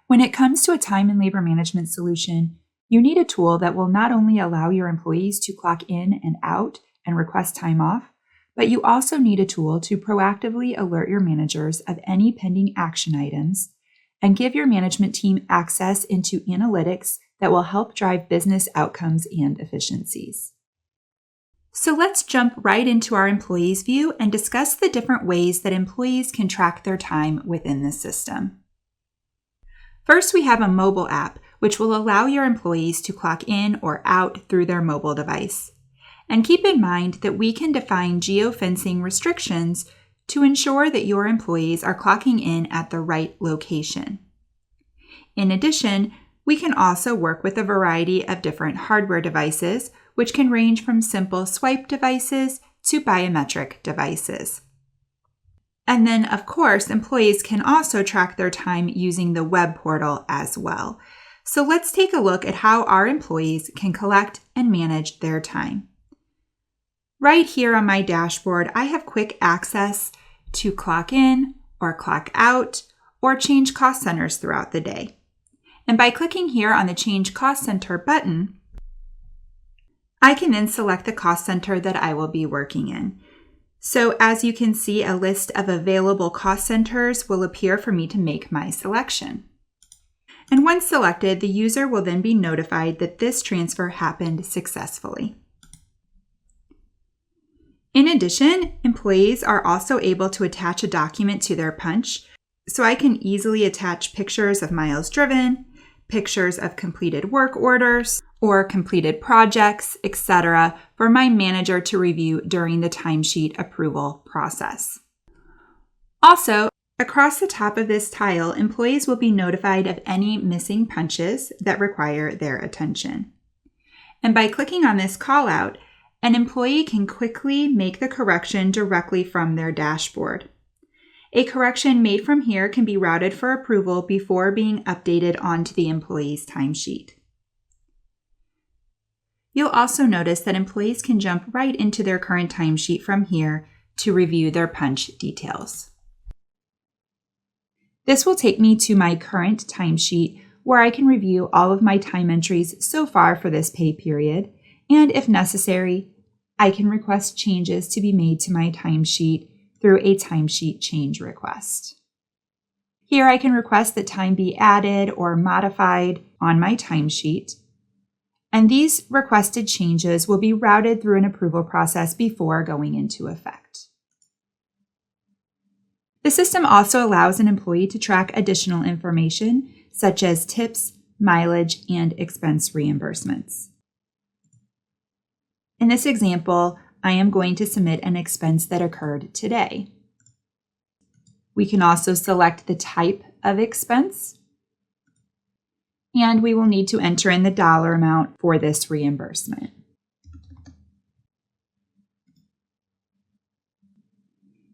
When it comes to a time and labor management solution, you need a tool that will not only allow your employees to clock in and out and request time off, but you also need a tool to proactively alert your managers of any pending action items and give your management team access into analytics that will help drive business outcomes and efficiencies. So let's jump right into our employees view and discuss the different ways that employees can track their time within the system. First, we have a mobile app, which will allow your employees to clock in or out through their mobile device. And keep in mind that we can define geofencing restrictions to ensure that your employees are clocking in at the right location. In addition, we can also work with a variety of different hardware devices, which can range from simple swipe devices to biometric devices. And then, of course, employees can also track their time using the web portal as well. So let's take a look at how our employees can collect and manage their time. Right here on my dashboard, I have quick access to clock in or clock out or change cost centers throughout the day. And by clicking here on the Change Cost Center button, I can then select the cost center that I will be working in. So as you can see, a list of available cost centers will appear for me to make my selection. And once selected, the user will then be notified that this transfer happened successfully. In addition, employees are also able to attach a document to their punch, so I can easily attach pictures of miles driven, pictures of completed work orders, or completed projects, etc., for my manager to review during the timesheet approval process. Also, across the top of this tile, employees will be notified of any missing punches that require their attention. And by clicking on this callout, an employee can quickly make the correction directly from their dashboard. A correction made from here can be routed for approval before being updated onto the employee's timesheet. You'll also notice that employees can jump right into their current timesheet from here to review their punch details. This will take me to my current timesheet where I can review all of my time entries so far for this pay period, and if necessary, I can request changes to be made to my timesheet through a timesheet change request. Here I can request that time be added or modified on my timesheet, and these requested changes will be routed through an approval process before going into effect. The system also allows an employee to track additional information such as tips, mileage, and expense reimbursements. In this example, I am going to submit an expense that occurred today. We can also select the type of expense, and we will need to enter in the dollar amount for this reimbursement.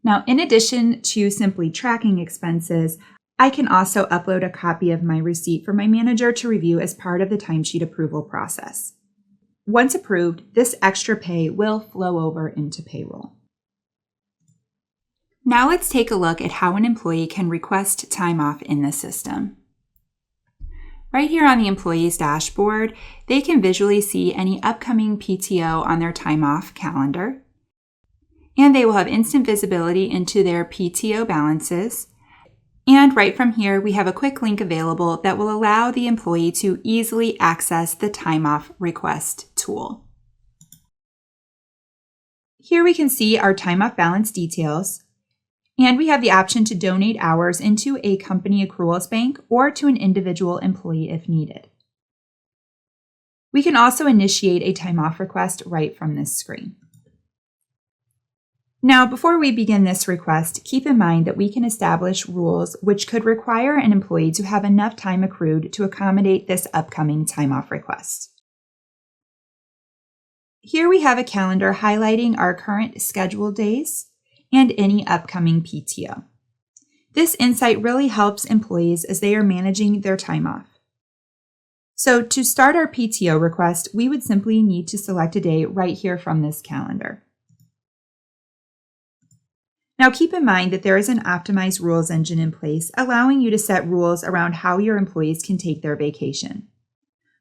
Now, in addition to simply tracking expenses, I can also upload a copy of my receipt for my manager to review as part of the timesheet approval process. Once approved, this extra pay will flow over into payroll. Now let's take a look at how an employee can request time off in the system. Right here on the employee's dashboard, they can visually see any upcoming PTO on their time off calendar, and they will have instant visibility into their PTO balances. And right from here, we have a quick link available that will allow the employee to easily access the time off request tool. Here we can see our time off balance details, and we have the option to donate hours into a company accruals bank or to an individual employee if needed. We can also initiate a time off request right from this screen. Now, before we begin this request, keep in mind that we can establish rules which could require an employee to have enough time accrued to accommodate this upcoming time off request. Here we have a calendar highlighting our current scheduled days and any upcoming PTO. This insight really helps employees as they are managing their time off. So to start our PTO request, we would simply need to select a day right here from this calendar. Now keep in mind that there is an optimized rules engine in place, allowing you to set rules around how your employees can take their vacation.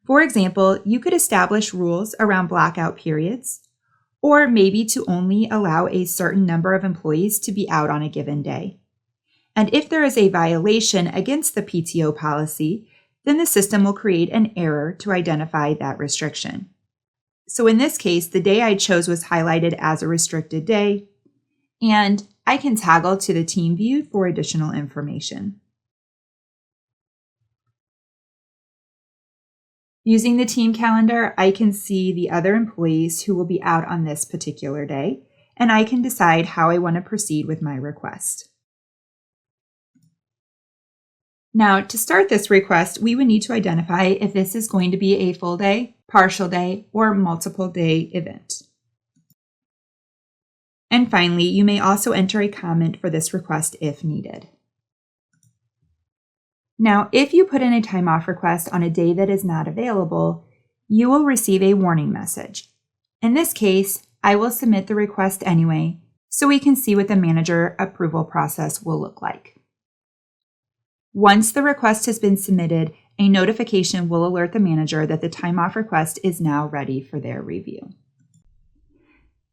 For example, you could establish rules around blackout periods, or maybe to only allow a certain number of employees to be out on a given day. And if there is a violation against the PTO policy, then the system will create an error to identify that restriction. So in this case, the day I chose was highlighted as a restricted day, and I can toggle to the team view for additional information. Using the team calendar, I can see the other employees who will be out on this particular day, and I can decide how I want to proceed with my request. Now, to start this request, we would need to identify if this is going to be a full day, partial day, or multiple day event. And finally, you may also enter a comment for this request if needed. Now, if you put in a time off request on a day that is not available, you will receive a warning message. In this case, I will submit the request anyway, so we can see what the manager approval process will look like. Once the request has been submitted, a notification will alert the manager that the time off request is now ready for their review.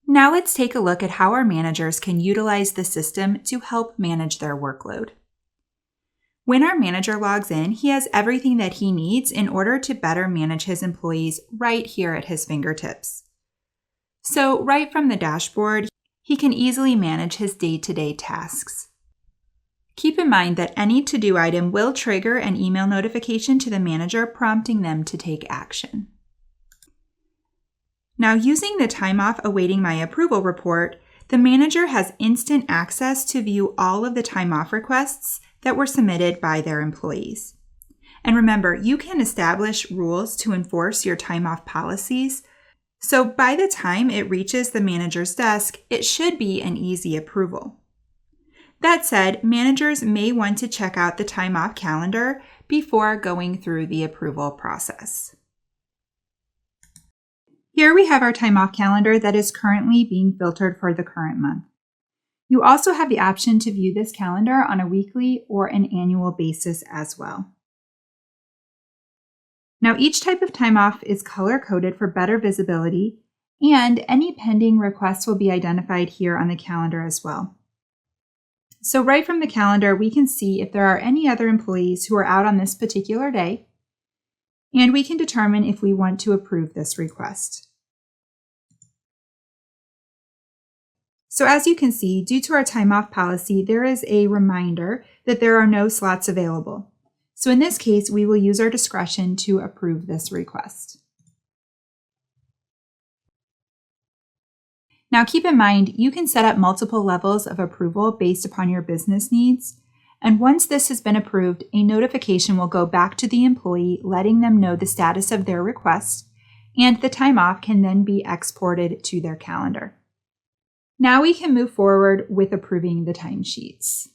Now let's take a look at how our managers can utilize the system to help manage their workload. When our manager logs in, he has everything that he needs in order to better manage his employees right here at his fingertips. So right from the dashboard, he can easily manage his day-to-day tasks. Keep in mind that any to-do item will trigger an email notification to the manager prompting them to take action. Now, using the time off awaiting my approval report, the manager has instant access to view all of the time off requests that were submitted by their employees. And remember, you can establish rules to enforce your time off policies, so by the time it reaches the manager's desk, it should be an easy approval. That said, managers may want to check out the time off calendar before going through the approval process. Here we have our time off calendar that is currently being filtered for the current month. You also have the option to view this calendar on a weekly or an annual basis as well. Now, each type of time off is color-coded for better visibility, and any pending requests will be identified here on the calendar as well. So right from the calendar, we can see if there are any other employees who are out on this particular day, and we can determine if we want to approve this request. So as you can see, due to our time off policy, there is a reminder that there are no slots available. So in this case, we will use our discretion to approve this request. Now keep in mind, you can set up multiple levels of approval based upon your business needs. And once this has been approved, a notification will go back to the employee letting them know the status of their request, and the time off can then be exported to their calendar. Now we can move forward with approving the timesheets.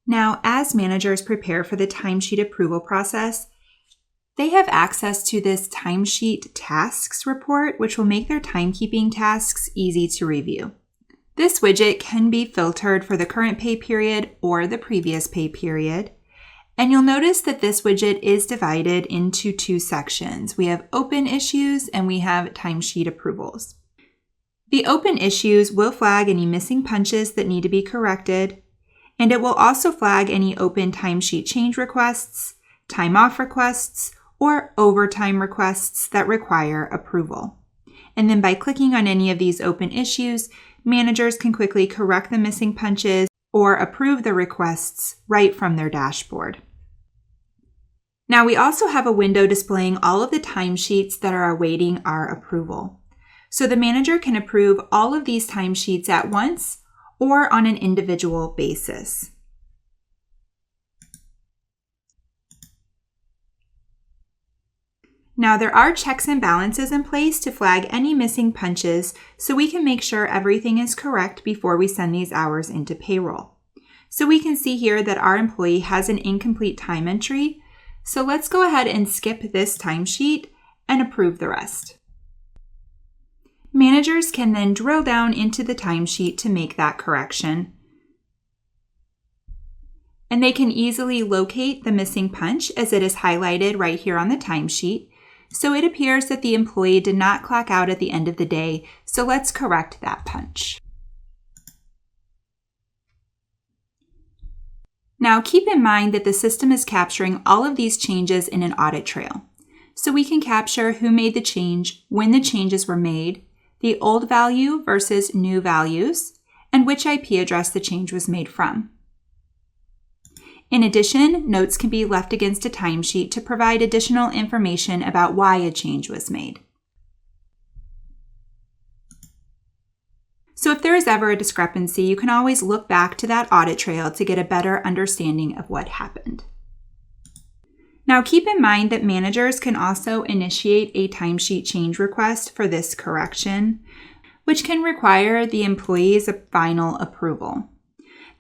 Now, as managers prepare for the timesheet approval process, they have access to this timesheet tasks report, which will make their timekeeping tasks easy to review. This widget can be filtered for the current pay period or the previous pay period. And you'll notice that this widget is divided into two sections. We have open issues and we have timesheet approvals. The open issues will flag any missing punches that need to be corrected, and it will also flag any open timesheet change requests, time off requests, or overtime requests that require approval. And then by clicking on any of these open issues, managers can quickly correct the missing punches or approve the requests right from their dashboard. Now we also have a window displaying all of the timesheets that are awaiting our approval. So the manager can approve all of these timesheets at once or on an individual basis. Now there are checks and balances in place to flag any missing punches so we can make sure everything is correct before we send these hours into payroll. So we can see here that our employee has an incomplete time entry. So let's go ahead and skip this timesheet and approve the rest. Managers can then drill down into the timesheet to make that correction. And they can easily locate the missing punch as it is highlighted right here on the timesheet. So it appears that the employee did not clock out at the end of the day, so let's correct that punch. Now keep in mind that the system is capturing all of these changes in an audit trail. So we can capture who made the change, when the changes were made, the old value versus new values, and which IP address the change was made from. In addition, notes can be left against a timesheet to provide additional information about why a change was made. So if there is ever a discrepancy, you can always look back to that audit trail to get a better understanding of what happened. Now keep in mind that managers can also initiate a timesheet change request for this correction, which can require the employee's final approval.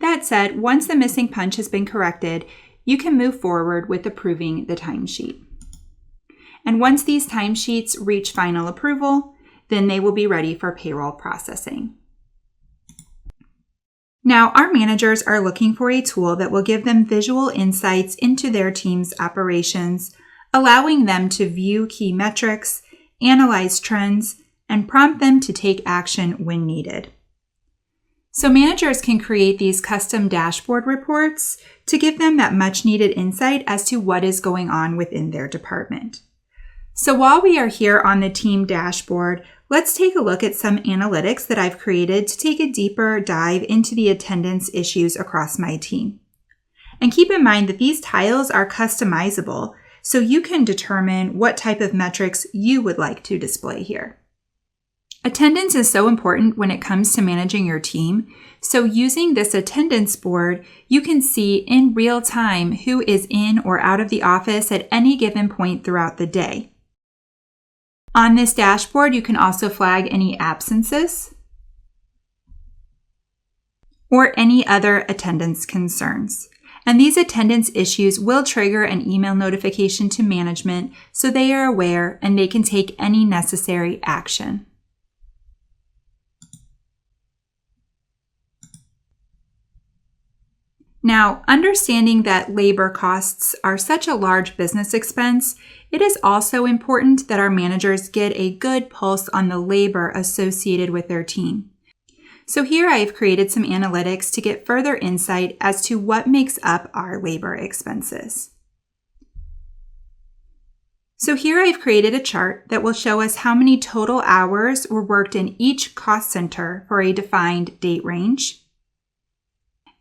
That said, once the missing punch has been corrected, you can move forward with approving the timesheet. And once these timesheets reach final approval, then they will be ready for payroll processing. Now, our managers are looking for a tool that will give them visual insights into their team's operations, allowing them to view key metrics, analyze trends, and prompt them to take action when needed. So managers can create these custom dashboard reports to give them that much needed insight as to what is going on within their department. So while we are here on the team dashboard, let's take a look at some analytics that I've created to take a deeper dive into the attendance issues across my team. And keep in mind that these tiles are customizable, so you can determine what type of metrics you would like to display here. Attendance is so important when it comes to managing your team, so using this attendance board, you can see in real time who is in or out of the office at any given point throughout the day. On this dashboard, you can also flag any absences or any other attendance concerns. And these attendance issues will trigger an email notification to management so they are aware and they can take any necessary action. Now, understanding that labor costs are such a large business expense, it is also important that our managers get a good pulse on the labor associated with their team. So here I have created some analytics to get further insight as to what makes up our labor expenses. So here I've created a chart that will show us how many total hours were worked in each cost center for a defined date range.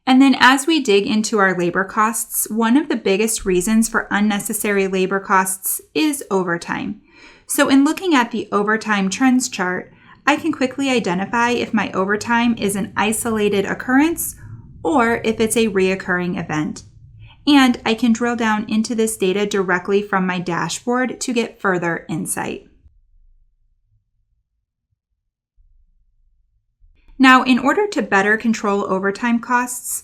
And then as we dig into our labor costs, one of the biggest reasons for unnecessary labor costs is overtime. So in looking at the overtime trends chart, I can quickly identify if my overtime is an isolated occurrence or if it's a reoccurring event. And I can drill down into this data directly from my dashboard to get further insight. Now, in order to better control overtime costs,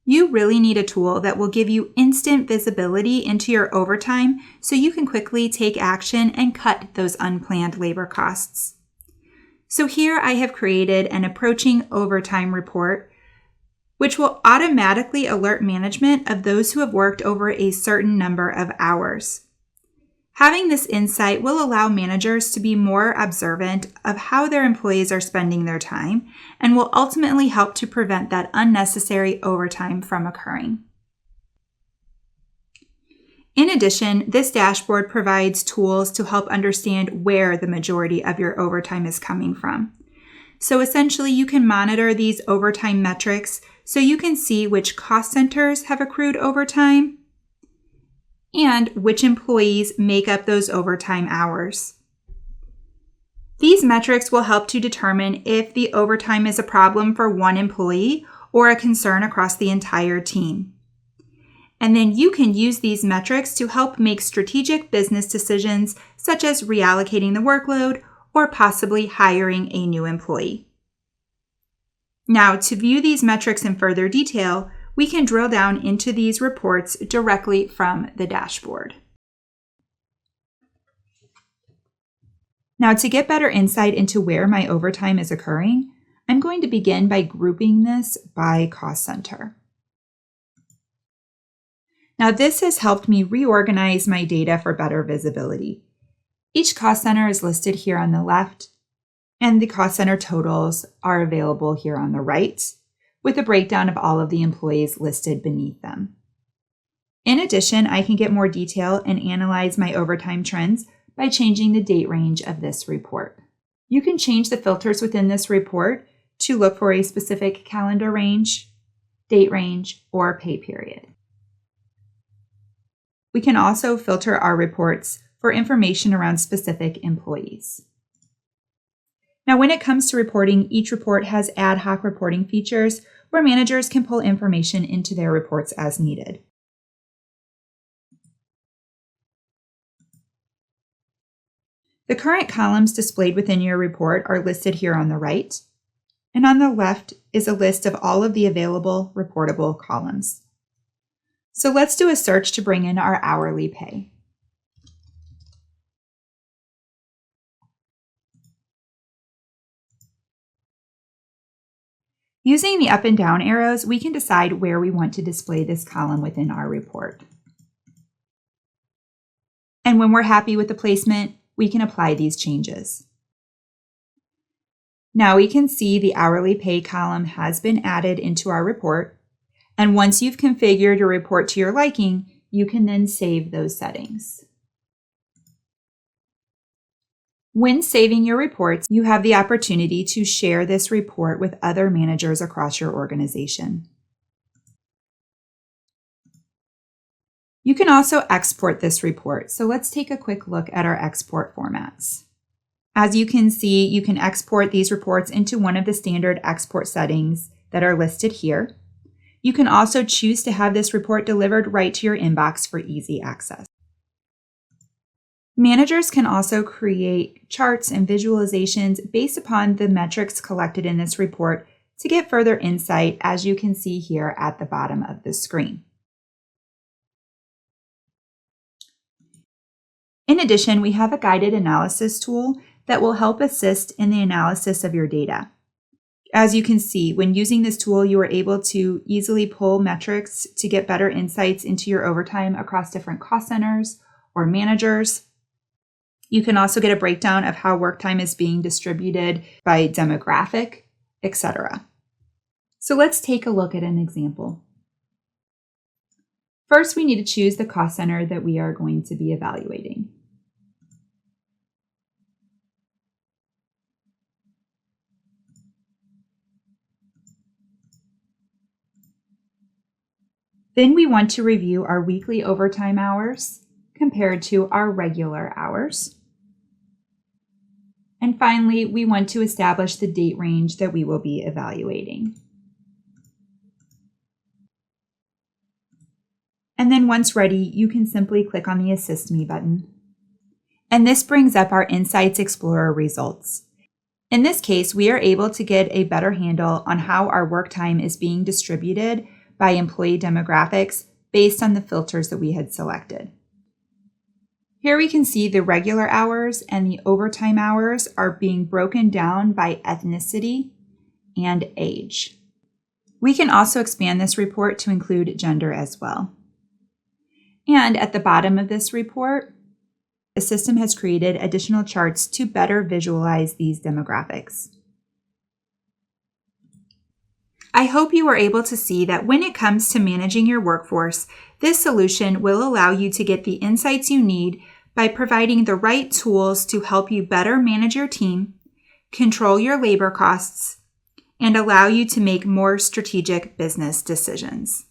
you really need a tool that will give you instant visibility into your overtime so you can quickly take action and cut those unplanned labor costs. So here I have created an approaching overtime report, which will automatically alert management of those who have worked over a certain number of hours. Having this insight will allow managers to be more observant of how their employees are spending their time and will ultimately help to prevent that unnecessary overtime from occurring. In addition, this dashboard provides tools to help understand where the majority of your overtime is coming from. So essentially, you can monitor these overtime metrics so you can see which cost centers have accrued overtime and which employees make up those overtime hours. These metrics will help to determine if the overtime is a problem for one employee or a concern across the entire team. And then you can use these metrics to help make strategic business decisions such as reallocating the workload or possibly hiring a new employee. Now, to view these metrics in further detail, we can drill down into these reports directly from the dashboard. Now, to get better insight into where my overtime is occurring, I'm going to begin by grouping this by cost center. Now, this has helped me reorganize my data for better visibility. Each cost center is listed here on the left, and the cost center totals are available here on the right, with a breakdown of all of the employees listed beneath them. In addition, I can get more detail and analyze my overtime trends by changing the date range of this report. You can change the filters within this report to look for a specific calendar range, date range, or pay period. We can also filter our reports for information around specific employees. Now, when it comes to reporting, each report has ad hoc reporting features where managers can pull information into their reports as needed. The current columns displayed within your report are listed here on the right, and on the left is a list of all of the available reportable columns. So let's do a search to bring in our hourly pay. Using the up and down arrows, we can decide where we want to display this column within our report. And when we're happy with the placement, we can apply these changes. Now we can see the hourly pay column has been added into our report. And once you've configured your report to your liking, you can then save those settings. When saving your reports, you have the opportunity to share this report with other managers across your organization. You can also export this report. So let's take a quick look at our export formats. As you can see, you can export these reports into one of the standard export settings that are listed here. You can also choose to have this report delivered right to your inbox for easy access. Managers can also create charts and visualizations based upon the metrics collected in this report to get further insight, as you can see here at the bottom of the screen. In addition, we have a guided analysis tool that will help assist in the analysis of your data. As you can see, when using this tool, you are able to easily pull metrics to get better insights into your overtime across different cost centers or managers. You can also get a breakdown of how work time is being distributed by demographic, etc. So let's take a look at an example. First, we need to choose the cost center that we are going to be evaluating. Then we want to review our weekly overtime hours compared to our regular hours. And finally, we want to establish the date range that we will be evaluating. And then once ready, you can simply click on the Assist Me button. And this brings up our Insights Explorer results. In this case, we are able to get a better handle on how our work time is being distributed by employee demographics based on the filters that we had selected. Here we can see the regular hours and the overtime hours are being broken down by ethnicity and age. We can also expand this report to include gender as well. And at the bottom of this report, the system has created additional charts to better visualize these demographics. I hope you were able to see that when it comes to managing your workforce, this solution will allow you to get the insights you need by providing the right tools to help you better manage your team, control your labor costs, and allow you to make more strategic business decisions.